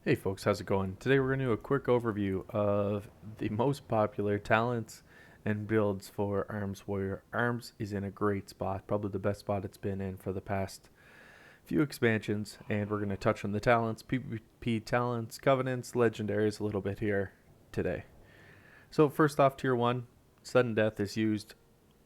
Hey folks, how's it going? Today we're going to do a quick overview of the most popular talents and builds for Arms Warrior. Arms is in a great spot, probably the best spot it's been in for the past few expansions, and we're going to touch on the talents, PvP talents, covenants, legendaries a little bit here today. So first off, tier 1, sudden death is used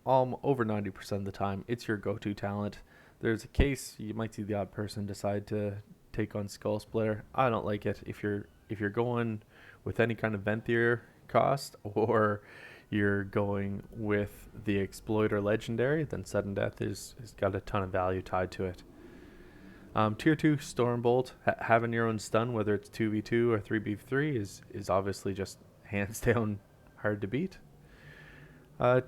over 90% of the time. It's your go-to talent. There's a case you might see the odd person decide to take on Skull Splitter. I don't like it. If you're going with any kind of Venthyr cost, or you're going with the Exploiter Legendary, then sudden death is got a ton of value tied to it. Tier 2 Stormbolt, having your own stun, whether it's 2v2 or 3v3, is obviously just hands down hard to beat.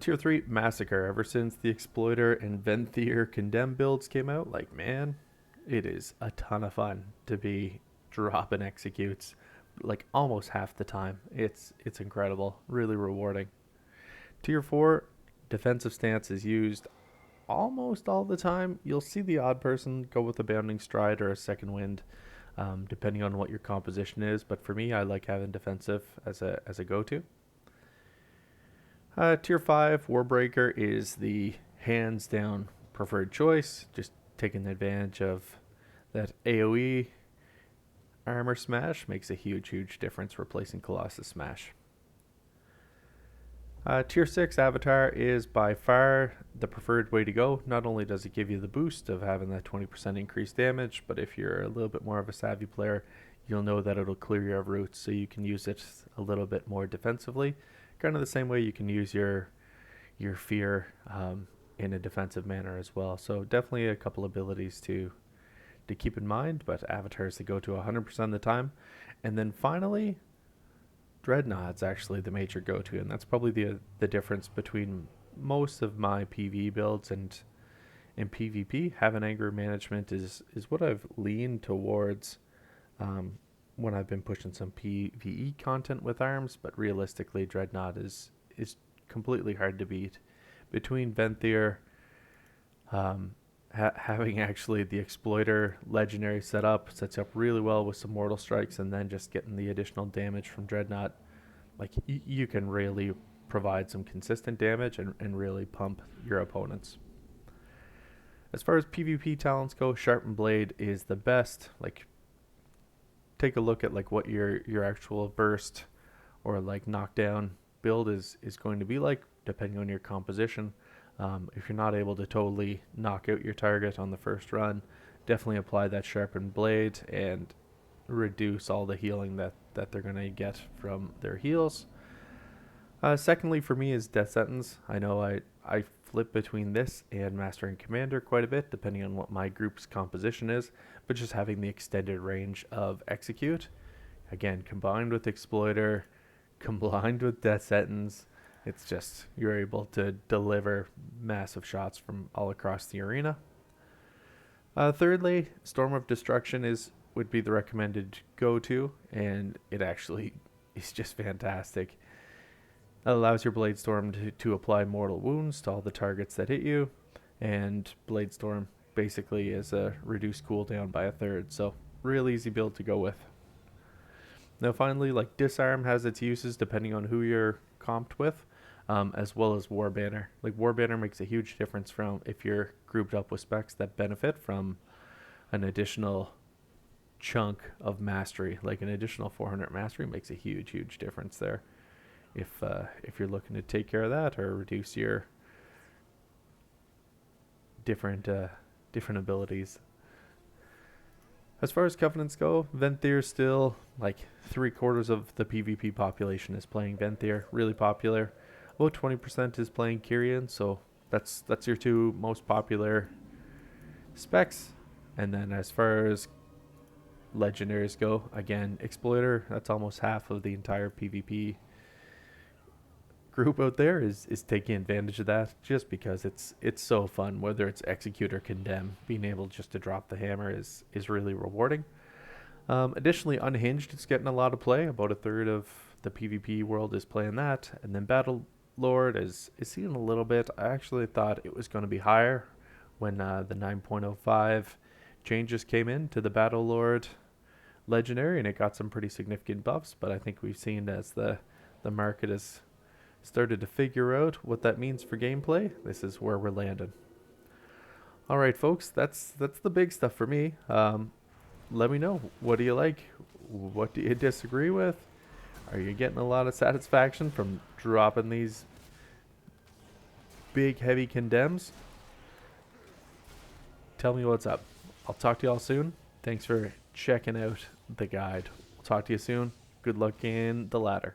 Tier 3 Massacre. Ever since the Exploiter and Venthyr Condemn builds came out, like, man, it is a ton of fun to be dropping executes like almost half the time. It's incredible, really rewarding. Tier 4 Defensive Stance is used almost all the time. You'll see the odd person go with a Bounding Stride or a Second Wind, depending on what your composition is. But for me, I like having defensive as a go-to. Tier 5 Warbreaker is the hands down preferred choice, just taking advantage of that AoE. Armor Smash makes a huge difference, replacing Colossus Smash. Tier 6 Avatar is by far the preferred way to go. Not only does it give you the boost of having that 20% increased damage, but if you're a little bit more of a savvy player, you'll know that it'll clear your roots, so you can use it a little bit more defensively. Kind of the same way you can use your fear in a defensive manner as well. So definitely a couple abilities to keep in mind, but Avatar is the go-to 100% of the time. And then finally, Dreadnought's actually the major go-to, and that's probably the difference between most of my PvE builds and in PvP. Having anger management is what I've leaned towards when I've been pushing some PvE content with arms, but realistically, Dreadnought is completely hard to beat. Between Venthyr, having actually the Exploiter Legendary set up sets you up really well with some Mortal Strikes, and then just getting the additional damage from Dreadnought, like you can really provide some consistent damage and really pump your opponents. As far as PvP talents go, Sharpened Blade is the best. Like, take a look at like what your actual burst or like knockdown build is going to be like, depending on your composition. If you're not able to totally knock out your target on the first run, definitely apply that Sharpened Blade and reduce all the healing that they're going to get from their heals. Secondly, for me, is Death Sentence. I know I flip between this and Master and Commander quite a bit, depending on what my group's composition is, but just having the extended range of Execute, again, combined with Exploiter, combined with Death Sentence, it's just, you're able to deliver massive shots from all across the arena. Thirdly, Storm of Destruction would be the recommended go-to, and it actually is just fantastic. It allows your Blade Storm to apply mortal wounds to all the targets that hit you, and Blade Storm basically is a reduced cooldown by a third, so real easy build to go with. Now finally, like, Disarm has its uses depending on who you're comped with, as well as War Banner. Like, War Banner makes a huge difference from if you're grouped up with specs that benefit from an additional chunk of mastery. Like, an additional 400 mastery makes a huge difference there. If you're looking to take care of that or reduce your different abilities. As far as covenants go, Venthyr still, like, 3/4 of the PvP population is playing Venthyr, really popular. About 20% is playing Kyrian, so that's your two most popular specs. And then as far as legendaries go, again, Exploiter, that's almost half of the entire PvP group out there is taking advantage of that, just because it's so fun. Whether it's Execute or Condemn, being able just to drop the hammer is really rewarding. Additionally, Unhinged is getting a lot of play. About a third of the PvP world is playing that, and then Battle Lord is seeing a little bit. I actually thought it was going to be higher when the 9.05 changes came in to the Battle Lord legendary, and it got some pretty significant buffs. But I think we've seen as the market has started to figure out what that means for gameplay, this is where we're landing. All right, folks, that's the big stuff for me. Let me know, what do you like? What do you disagree with? Are you getting a lot of satisfaction from dropping these big, heavy condemns? Tell me what's up. I'll talk to y'all soon. Thanks for checking out the guide. We'll talk to you soon. Good luck in the ladder.